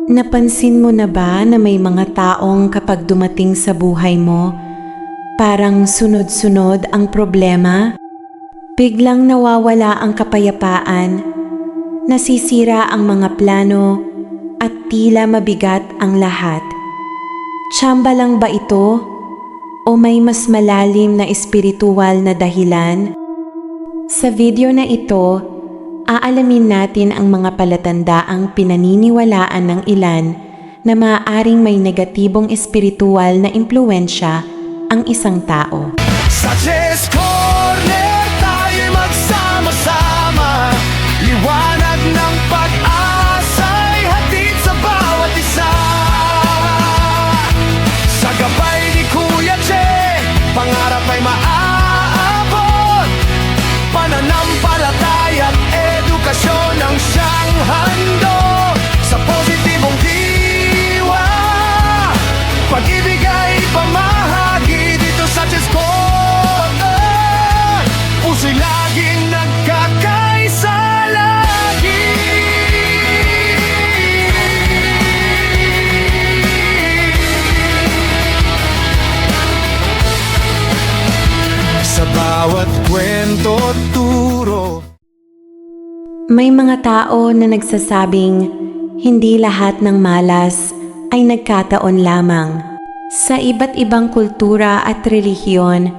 Napansin mo na ba na may mga taong kapag dumating sa buhay mo, parang sunod-sunod ang problema? Biglang nawawala ang kapayapaan, nasisira ang mga plano, at tila mabigat ang lahat. Tsamba lang ba ito? O may mas malalim na espiritual na dahilan? Sa video na ito, aalamin natin ang mga palatandaang pinaniniwalaan ng ilan na maaaring may negatibong espiritual na impluwensya ang isang tao. Sa Chess Corner tayo'y magsama-sama, liwanag ng pag-asa'y hatid sa bawat isa. Sa gabay ni Kuya Che, pangarap ay maaabot, pananampalataya at edukasyon ang siyang handog. Sa positibong diwa, pag-ibig ay pamahagi dito sa Chess Corner. Puso'y laging nagkakaisa lagi. Sa bawat kwento at turo, May mga tao na nagsasabing hindi lahat ng malas ay nagkataon lamang. Sa iba't ibang kultura at relihiyon,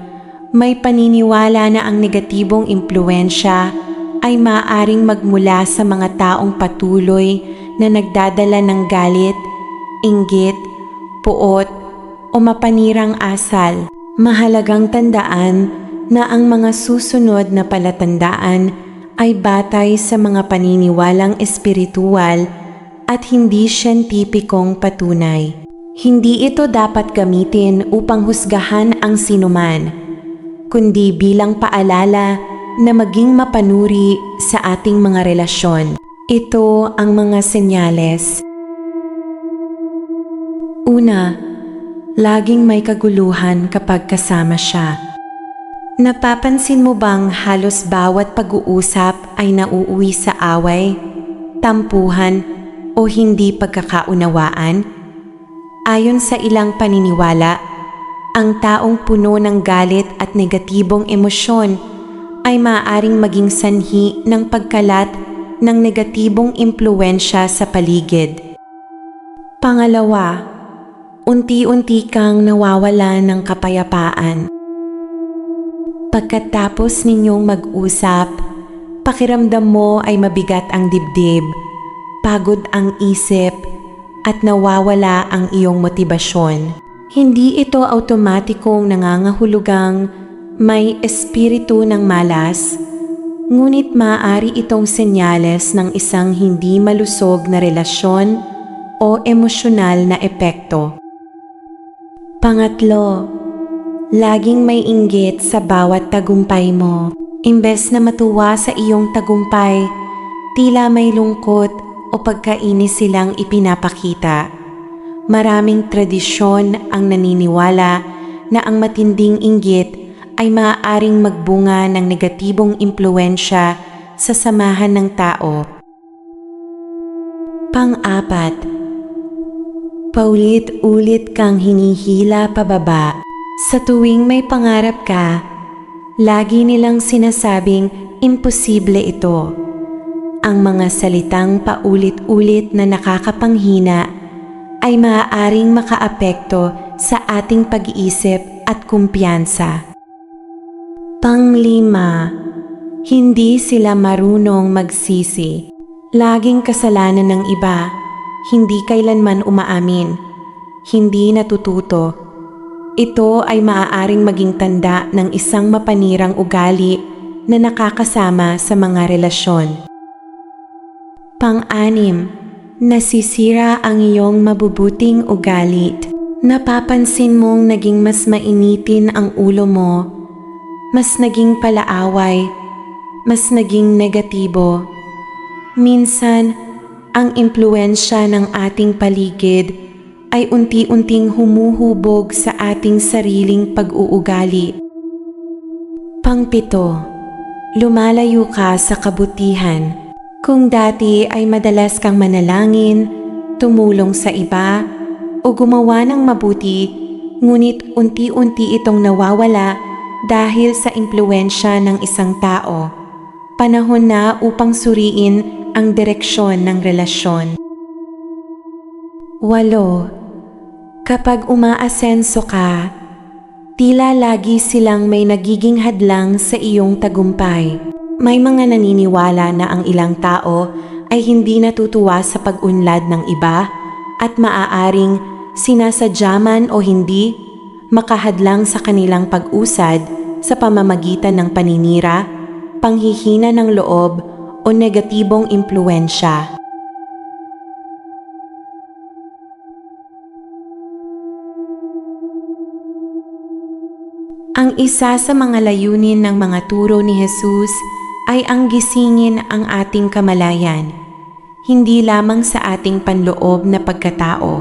may paniniwala na ang negatibong impluwensya ay maaaring magmula sa mga taong patuloy na nagdadala ng galit, inggit, puot o mapanirang asal. Mahalagang tandaan na ang mga susunod na palatandaan ay batay sa mga paniniwalang espiritual at hindi siyentipikong patunay. Hindi ito dapat gamitin upang husgahan ang sinuman, kundi bilang paalala na maging mapanuri sa ating mga relasyon. Ito ang mga senyales. Una, laging may kaguluhan kapag kasama siya. Napapansin mo bang halos bawat pag-uusap ay nauuwi sa away, tampuhan o hindi pagkakaunawaan? Ayon sa ilang paniniwala, ang taong puno ng galit at negatibong emosyon ay maaaring maging sanhi ng pagkalat ng negatibong impluwensya sa paligid. Pangalawa, unti-unti kang nawawala ng kapayapaan. Pagkatapos ninyong mag-usap, pakiramdam mo ay mabigat ang dibdib, pagod ang isip, at nawawala ang iyong motibasyon. Hindi ito automatikong nangangahulugang may espiritu ng malas, ngunit maaari itong senyales ng isang hindi malusog na relasyon o emosyonal na epekto. Pangatlo, laging may inggit sa bawat tagumpay mo. Imbes na matuwa sa iyong tagumpay, tila may lungkot o pagkainis silang ipinapakita. Maraming tradisyon ang naniniwala na ang matinding inggit ay maaaring magbunga ng negatibong impluwensya sa samahan ng tao. Pang-apat, paulit-ulit kang hinihila pababa. Sa tuwing may pangarap ka, lagi nilang sinasabing imposible ito. Ang mga salitang paulit-ulit na nakakapanghina ay maaaring makaapekto sa ating pag-iisip at kumpiyansa. Pang-lima, hindi sila marunong magsisi. Laging kasalanan ng iba, hindi kailanman umaamin, hindi natututo. Ito ay maaaring maging tanda ng isang mapanirang ugali na nakakasama sa mga relasyon. Pang-anim, nasisira ang iyong mabubuting ugali. Napapansin mong naging mas mainitin ang ulo mo, mas naging palaaway, mas naging negatibo. Minsan, ang impluwensya ng ating paligid ay unti-unting humuhubog sa ating sariling pag-uugali. Pang-pito, lumalayo ka sa kabutihan. Kung dati ay madalas kang manalangin, tumulong sa iba, o gumawa ng mabuti, ngunit unti-unti itong nawawala dahil sa impluwensya ng isang tao. Panahon na upang suriin ang direksyon ng relasyon. 8. Kapag umaasenso ka, tila lagi silang may nagiging hadlang sa iyong tagumpay. May mga naniniwala na ang ilang tao ay hindi natutuwa sa pag-unlad ng iba at maaaring sinasadya man o hindi, makahadlang sa kanilang pag-usad sa pamamagitan ng paninira, panghihina ng loob o negatibong impluwensya. Ang isa sa mga layunin ng mga turo ni Jesus ay ang gisingin ang ating kamalayan, hindi lamang sa ating panloob na pagkatao,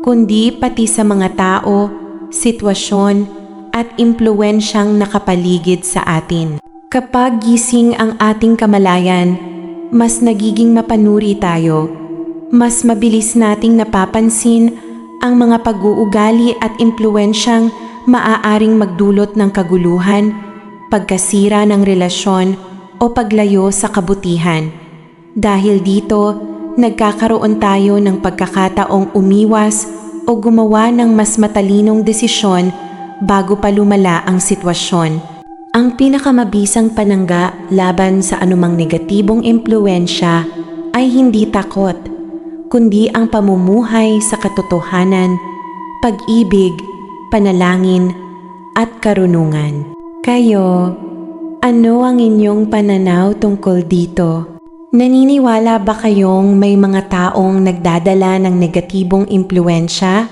kundi pati sa mga tao, sitwasyon at impluwensyang nakapaligid sa atin. Kapag gising ang ating kamalayan, mas nagiging mapanuri tayo, mas mabilis nating napapansin ang mga pag-uugali at impluwensyang maaaring magdulot ng kaguluhan, pagkasira ng relasyon o paglayo sa kabutihan. Dahil dito, nagkakaroon tayo ng pagkakataong umiwas o gumawa ng mas matalinong desisyon bago pa lumala ang sitwasyon. Ang pinakamabisang panangga laban sa anumang negatibong impluwensya ay hindi takot, kundi ang pamumuhay sa katotohanan, pag-ibig, panalangin at karunungan. Kayo, ano ang inyong pananaw tungkol dito? Naniniwala ba kayong may mga taong nagdadala ng negatibong impluwensya?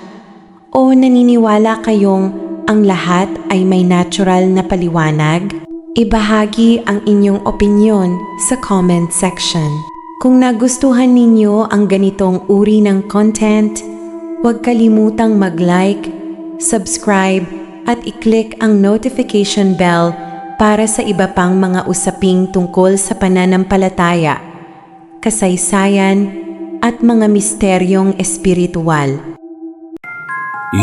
O naniniwala kayong ang lahat ay may natural na paliwanag? Ibahagi ang inyong opinyon sa comment section. Kung nagustuhan ninyo ang ganitong uri ng content, huwag kalimutang mag-like, subscribe at i-click ang notification bell para sa iba pang mga usaping tungkol sa pananampalataya, kasaysayan at mga misteryong espiritual.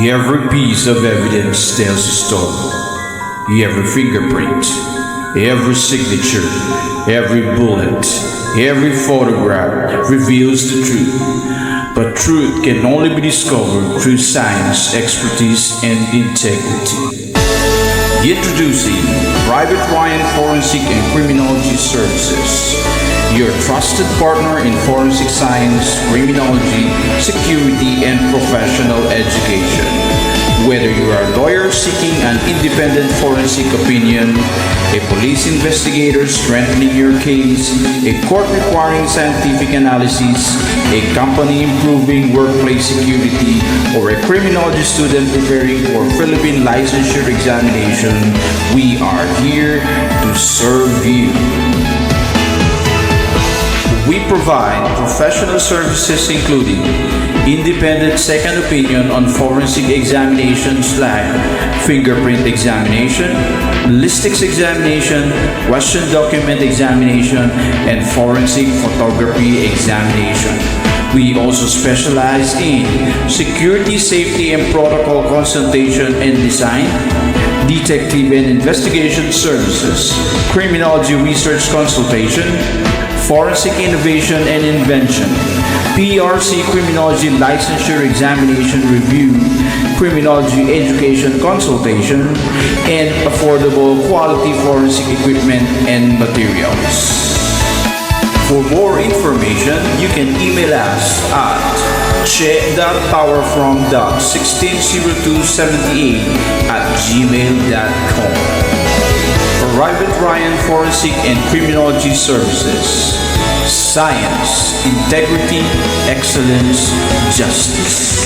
Every piece of evidence tells a story. Every fingerprint, every signature, every bullet, every photograph reveals the truth. But truth can only be discovered through science, expertise, and integrity. Introducing Private Ryan Forensic and Criminology Services, your trusted partner in forensic science, criminology, security, and professional education. Whether you are a lawyer seeking an independent forensic opinion, a police investigator strengthening your case, a court requiring scientific analysis, a company improving workplace security, or a criminology student preparing for Philippine licensure examination, we are here to serve you. We provide professional services including independent second opinion on forensic examinations like fingerprint examination, ballistics examination, question document examination, and forensic photography examination. We also specialize in security, safety, and protocol consultation and design, detective and investigation services, criminology research consultation, forensic innovation and invention, PRC criminology licensure examination review, criminology education consultation, and affordable quality forensic equipment and materials. For more information, you can email us at che.powerfrom.160278@gmail.com. Private Ryan Forensic and Criminology Services. Science, integrity, excellence, justice.